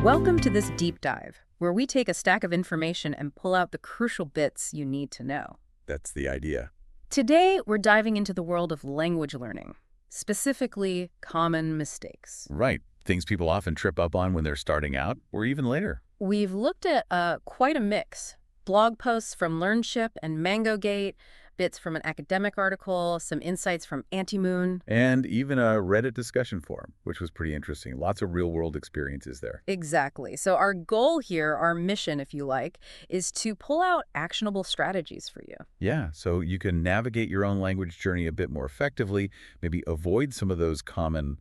Welcome to this deep dive, where we take a stack of information and pull out the crucial bits you need to know. That's the idea. Today, we're diving into the world of language learning, specifically common mistakes. Right. Things people often trip up on when they're starting out, or even later. We've looked at quite a mix. Blog posts from LearnShip and MangoGate, bits from an academic article, some insights from Antimoon. And even a Reddit discussion forum, which was pretty interesting. Lots of real-world experiences there. Exactly. So our goal here, our mission, if you like, is to pull out actionable strategies for you. Yeah, so you can navigate your own language journey a bit more effectively, maybe avoid some of those common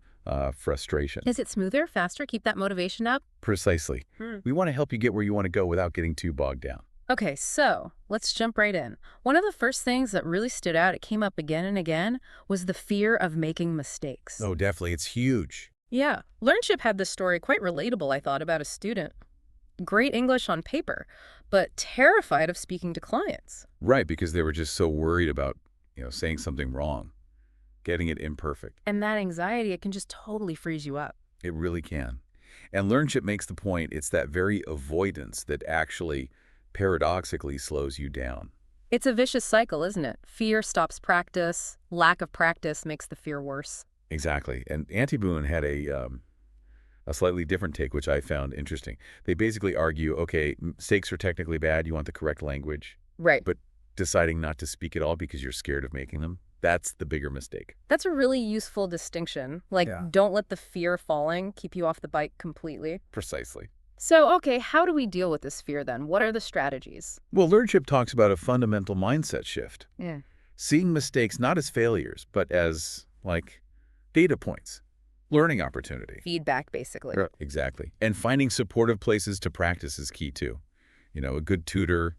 frustrations. Is it smoother, faster, keep that motivation up? Precisely. We want to help you get where you want to go without getting too bogged down. Okay, so let's jump right in. One of the first things that really stood out, it came up again and again, was the fear of making mistakes. Oh, definitely. It's huge. Yeah, LearnShip had this story, quite relatable, I thought, about a student. Great English on paper, but terrified of speaking to clients. Right, because they were just so worried about, saying something wrong, getting it imperfect. And that anxiety, it can just totally freeze you up. It really can. And LearnShip makes the point it's that very avoidance that actually paradoxically slows you down. It's a vicious cycle, isn't it? Fear stops practice. Lack of practice makes the fear worse. Exactly. And Antimoon had a slightly different take, which I found interesting. They basically argue, okay, mistakes are technically bad. You want the correct language. Right. But deciding not to speak at all because you're scared of making them, that's the bigger mistake. That's a really useful distinction. Like, don't let the fear of falling keep you off the bike completely. Precisely. So, okay, how do we deal with this fear then? What are the strategies? Well, LearnShip talks about a fundamental mindset shift. Yeah. Seeing mistakes not as failures, but as, like, data points, learning opportunity. Feedback, basically. Exactly. And finding supportive places to practice is key, too. A good tutor,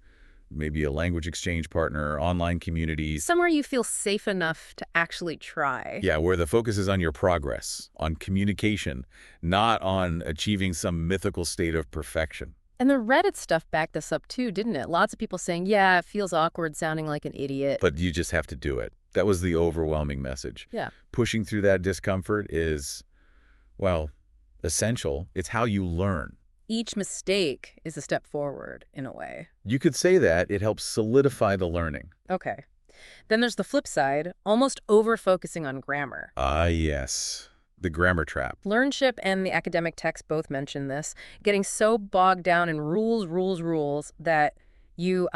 maybe a language exchange partner, online communities. Somewhere you feel safe enough to actually try. Yeah, where the focus is on your progress, on communication, not on achieving some mythical state of perfection. And the Reddit stuff backed this up too, didn't it? Lots of people saying, yeah, it feels awkward sounding like an idiot. But you just have to do it. That was the overwhelming message. Yeah. Pushing through that discomfort is, well, essential. It's how you learn. Each mistake is a step forward, in a way. You could say that. It helps solidify the learning. Okay. Then there's the flip side, almost over-focusing on grammar. Ah, yes. The grammar trap. LearnShip and the academic text both mention this, getting so bogged down in rules that you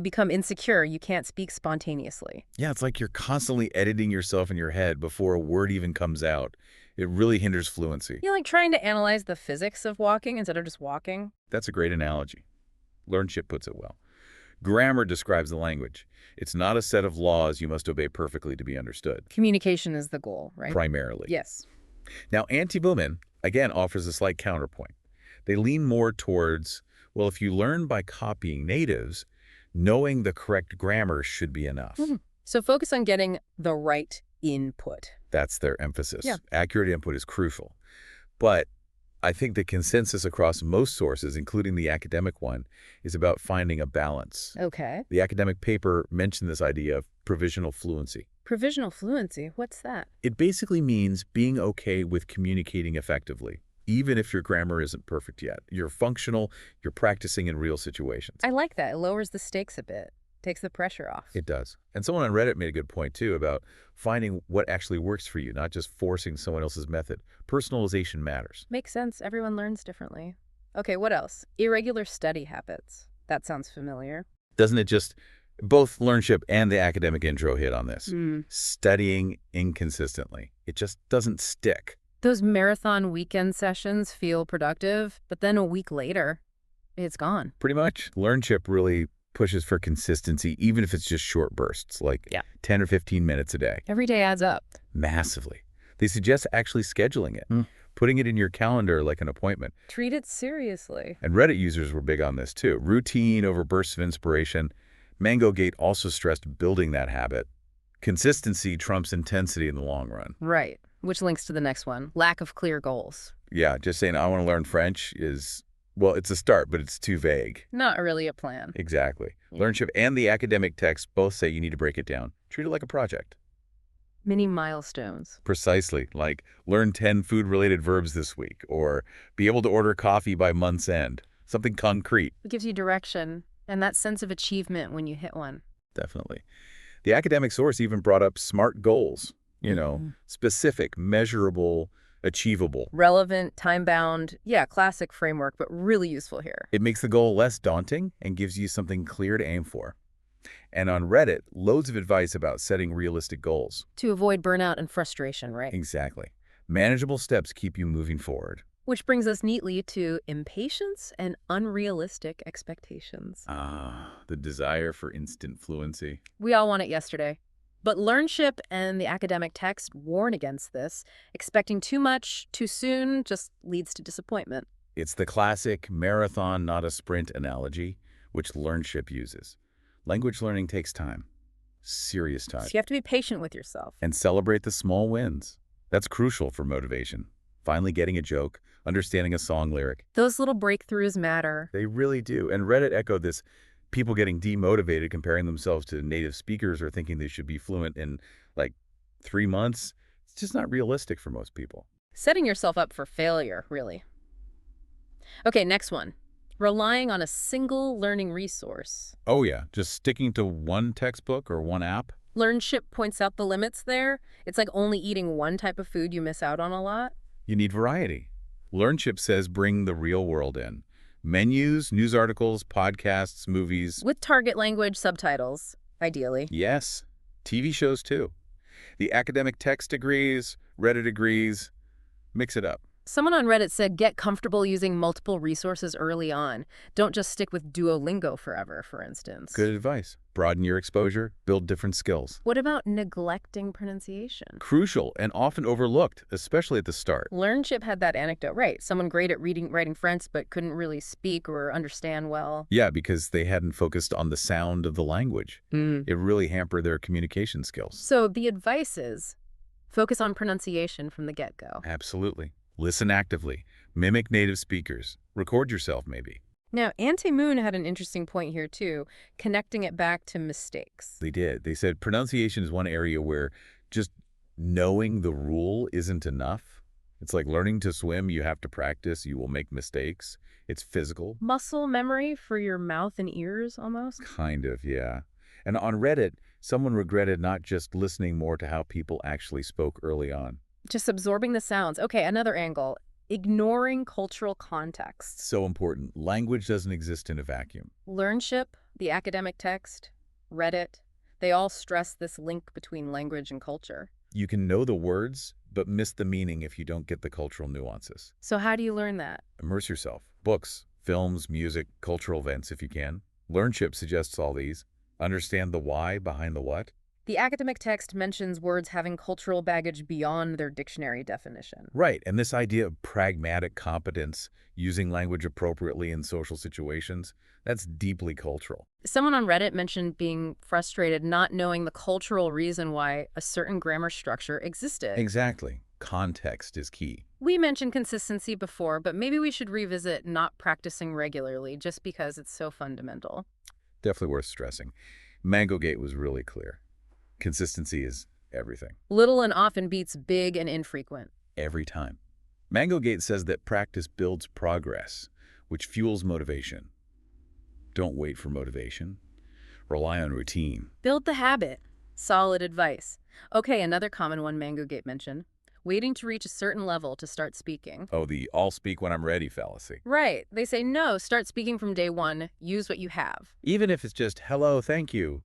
become insecure. You can't speak spontaneously. Yeah, it's like you're constantly editing yourself in your head before a word even comes out. It really hinders fluency. You're like trying to analyze the physics of walking instead of just walking. That's a great analogy. LearnShip puts it well. Grammar describes the language. It's not a set of laws you must obey perfectly to be understood. Communication is the goal, right? Primarily. Yes. Now, Antimoon, again, offers a slight counterpoint. They lean more towards, well, if you learn by copying natives, knowing the correct grammar should be enough. So focus on getting the right input. That's their emphasis. Yeah. Accurate input is crucial. But I think the consensus across most sources, including the academic one, is about finding a balance. Okay. The academic paper mentioned this idea of provisional fluency. Provisional fluency, what's that? It basically means being okay with communicating effectively, even if your grammar isn't perfect yet. You're functional, you're practicing in real situations. I like that. It lowers the stakes a bit. Takes the pressure off. It does. And someone on Reddit made a good point, too, about finding what actually works for you, not just forcing someone else's method. Personalization matters. Makes sense. Everyone learns differently. Okay, what else? Irregular study habits. That sounds familiar. Doesn't it just... Both LearnShip and the academic intro hit on this. Studying inconsistently. It just doesn't stick. Those marathon weekend sessions feel productive, but then a week later, it's gone. Pretty much. LearnShip really pushes for consistency, even if it's just short bursts, like 10 or 15 minutes a day. Every day adds up. Massively. They suggest actually scheduling it, putting it in your calendar like an appointment. Treat it seriously. And Reddit users were big on this, too. Routine over bursts of inspiration. MangoGate also stressed building that habit. Consistency trumps intensity in the long run. Right, which links to the next one. Lack of clear goals. Yeah, just saying I want to learn French is... Well, it's a start, but it's too vague. Not really a plan. Exactly. LearnShip and the academic text both say you need to break it down. Treat it like a project. Mini milestones. Precisely, like learn 10 food-related verbs this week, or be able to order coffee by month's end. Something concrete. It gives you direction and that sense of achievement when you hit one. Definitely. The academic source even brought up SMART goals. Mhm. Specific, measurable, achievable. Relevant, time-bound, yeah, classic framework, but really useful here. It makes the goal less daunting and gives you something clear to aim for. And on Reddit, loads of advice about setting realistic goals. To avoid burnout and frustration, right? Exactly. Manageable steps keep you moving forward. Which brings us neatly to impatience and unrealistic expectations. The desire for instant fluency. We all want it yesterday. But LearnShip and the academic text warn against this. Expecting too much too soon just leads to disappointment. It's the classic marathon, not a sprint analogy, which LearnShip uses. Language learning takes time. Serious time. So you have to be patient with yourself. And celebrate the small wins. That's crucial for motivation. Finally getting a joke, understanding a song lyric. Those little breakthroughs matter. They really do. And Reddit echoed this. People getting demotivated, comparing themselves to native speakers or thinking they should be fluent in, like, 3 months. It's just not realistic for most people. Setting yourself up for failure, really. Okay, next one. Relying on a single learning resource. Oh, yeah. Just sticking to one textbook or one app? LearnShip points out the limits there. It's like only eating one type of food, you miss out on a lot. You need variety. LearnShip says bring the real world in. Menus, news articles, podcasts, movies. With target language subtitles, ideally. Yes. TV shows, too. The academic text agrees, Reddit agrees. Mix it up. Someone on Reddit said get comfortable using multiple resources early on. Don't just stick with Duolingo forever, for instance. Good advice. Broaden your exposure, build different skills. What about neglecting pronunciation? Crucial and often overlooked, especially at the start. LearnShip had that anecdote, right? Someone great at writing French but couldn't really speak or understand well. Yeah, because they hadn't focused on the sound of the language. It really hampered their communication skills. So the advice is focus on pronunciation from the get-go. Absolutely. Listen actively. Mimic native speakers. Record yourself, maybe. Now, Anti-Moon had an interesting point here, too, connecting it back to mistakes. They did. They said pronunciation is one area where just knowing the rule isn't enough. It's like learning to swim. You have to practice. You will make mistakes. It's physical. Muscle memory for your mouth and ears, almost? Kind of, yeah. And on Reddit, someone regretted not just listening more to how people actually spoke early on. Just absorbing the sounds. Okay, another angle. Ignoring cultural context. So important. Language doesn't exist in a vacuum. LearnShip, the academic text, Reddit, they all stress this link between language and culture. You can know the words, but miss the meaning if you don't get the cultural nuances. So how do you learn that? Immerse yourself. Books, films, music, cultural events if you can. LearnShip suggests all these. Understand the why behind the what. The academic text mentions words having cultural baggage beyond their dictionary definition. Right, and this idea of pragmatic competence, using language appropriately in social situations, that's deeply cultural. Someone on Reddit mentioned being frustrated not knowing the cultural reason why a certain grammar structure existed. Exactly. Context is key. We mentioned consistency before, but maybe we should revisit not practicing regularly just because it's so fundamental. Definitely worth stressing. MangoGate was really clear. Consistency is everything. Little and often beats big and infrequent. Every time. MangoGate says that practice builds progress, which fuels motivation. Don't wait for motivation. Rely on routine. Build the habit. Solid advice. Okay, another common one MangoGate mentioned. Waiting to reach a certain level to start speaking. Oh, the I'll speak when I'm ready fallacy. Right. They say, no, start speaking from day one. Use what you have. Even if it's just hello, thank you.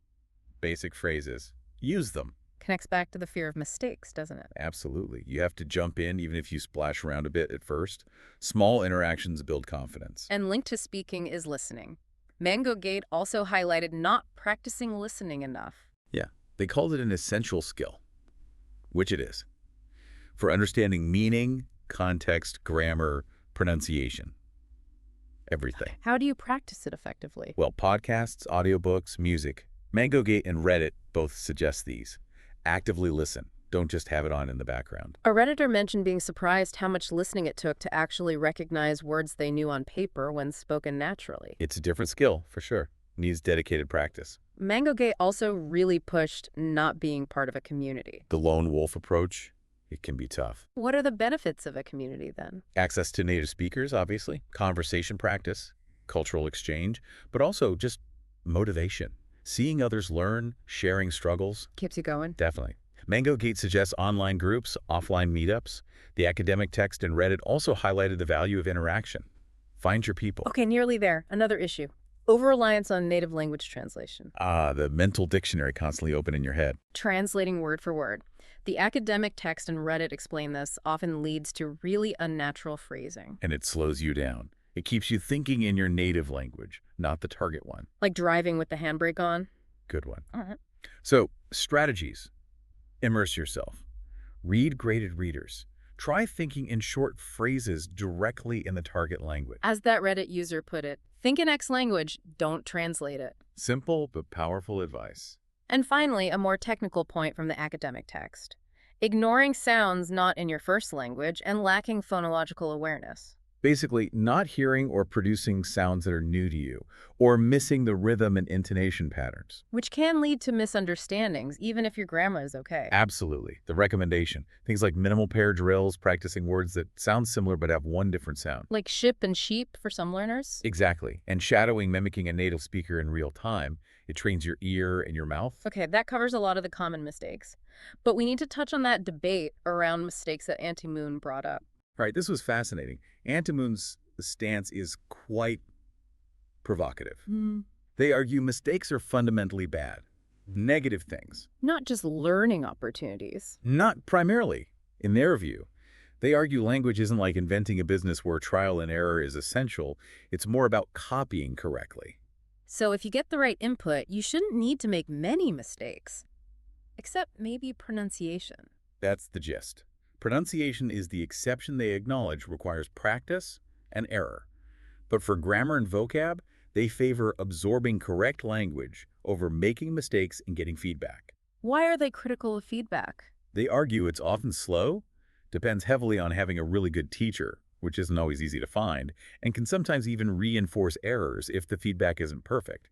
Basic phrases. Use them. Connects back to the fear of mistakes, doesn't it? Absolutely. You have to jump in even if you splash around a bit at first. Small interactions build confidence. And linked to speaking is listening. MangoGate also highlighted not practicing listening enough. Yeah, they called it an essential skill, which it is, for understanding meaning, context, grammar, pronunciation, everything. How do you practice it effectively? Well, podcasts, audiobooks, music. MangoGate and Reddit both suggest these. Actively listen. Don't just have it on in the background. A Redditor mentioned being surprised how much listening it took to actually recognize words they knew on paper when spoken naturally. It's a different skill, for sure. Needs dedicated practice. MangoGate also really pushed not being part of a community. The lone wolf approach, it can be tough. What are the benefits of a community then? Access to native speakers, obviously, conversation practice, cultural exchange, but also just motivation. Seeing others learn, sharing struggles, Keeps you going? definitely. MangoGate suggests online groups, offline meetups. The academic text and Reddit also highlighted the value of interaction. Find your people. Okay, nearly there. Another issue. Over-reliance on native language translation. The mental dictionary constantly open in your head. Translating word for word. The academic text and Reddit explain this often leads to really unnatural phrasing. And it slows you down. It keeps you thinking in your native language, not the target one. Like driving with the handbrake on. Good one. All right. So, strategies. Immerse yourself. Read graded readers. Try thinking in short phrases directly in the target language. As that Reddit user put it, think in X language, don't translate it. Simple but powerful advice. And finally, a more technical point from the academic text. Ignoring sounds not in your first language and lacking phonological awareness. Basically, not hearing or producing sounds that are new to you, or missing the rhythm and intonation patterns. Which can lead to misunderstandings, even if your grammar is okay. Absolutely. The recommendation. Things like minimal pair drills, practicing words that sound similar but have one different sound. Like ship and sheep for some learners? Exactly. And shadowing, mimicking a native speaker in real time. It trains your ear and your mouth. Okay, that covers a lot of the common mistakes. But we need to touch on that debate around mistakes that Auntie Moon brought up. All right, this was fascinating. Antimoon's stance is quite provocative. They argue mistakes are fundamentally bad, negative things. Not just learning opportunities. Not primarily, in their view. They argue language isn't like inventing a business where trial and error is essential. It's more about copying correctly. So if you get the right input, you shouldn't need to make many mistakes. Except maybe pronunciation. That's the gist. Pronunciation is the exception they acknowledge requires practice and error. But for grammar and vocab, they favor absorbing correct language over making mistakes and getting feedback. Why are they critical of feedback? They argue it's often slow, depends heavily on having a really good teacher, which isn't always easy to find, and can sometimes even reinforce errors if the feedback isn't perfect.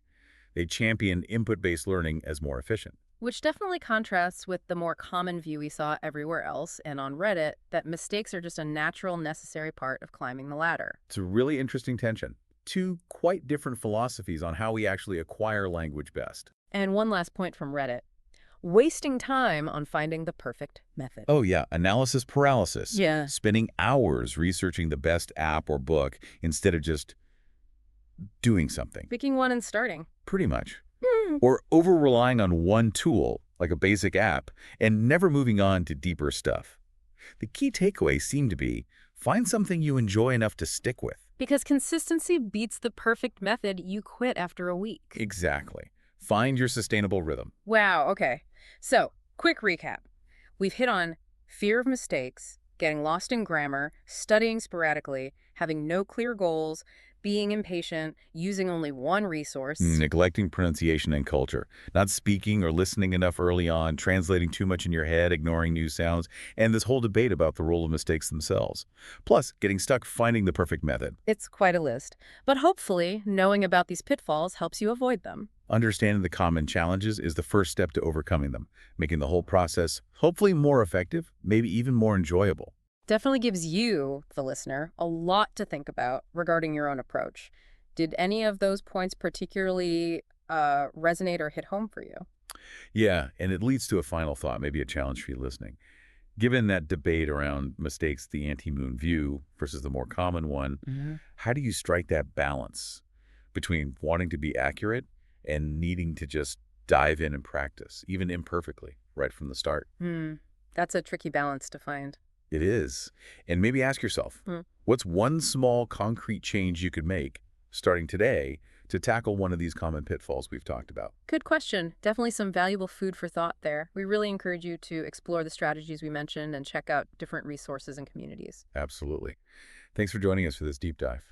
They champion input-based learning as more efficient. Which definitely contrasts with the more common view we saw everywhere else and on Reddit that mistakes are just a natural, necessary part of climbing the ladder. It's a really interesting tension. Two quite different philosophies on how we actually acquire language best. And one last point from Reddit. Wasting time on finding the perfect method. Oh yeah, analysis paralysis. Yeah. Spending hours researching the best app or book instead of just doing something. Picking one and starting. Pretty much. Or over-relying on one tool, like a basic app, and never moving on to deeper stuff. The key takeaway seemed to be, find something you enjoy enough to stick with. Because consistency beats the perfect method you quit after a week. Exactly. Find your sustainable rhythm. Wow, okay. So, quick recap. We've hit on fear of mistakes, getting lost in grammar, studying sporadically, having no clear goals, being impatient, using only one resource. Neglecting pronunciation and culture. Not speaking or listening enough early on, translating too much in your head, ignoring new sounds, and this whole debate about the role of mistakes themselves. Plus, getting stuck finding the perfect method. It's quite a list. But hopefully, knowing about these pitfalls helps you avoid them. Understanding the common challenges is the first step to overcoming them, making the whole process hopefully more effective, maybe even more enjoyable. Definitely gives you, the listener, a lot to think about regarding your own approach. Did any of those points particularly resonate or hit home for you? Yeah, and it leads to a final thought, maybe a challenge for you listening. Given that debate around mistakes, the anti-moon view versus the more common one, how do you strike that balance between wanting to be accurate and needing to just dive in and practice, even imperfectly, right from the start? That's a tricky balance to find. It is. And maybe ask yourself, what's one small concrete change you could make starting today to tackle one of these common pitfalls we've talked about? Good question. Definitely some valuable food for thought there. We really encourage you to explore the strategies we mentioned and check out different resources and communities. Absolutely. Thanks for joining us for this deep dive.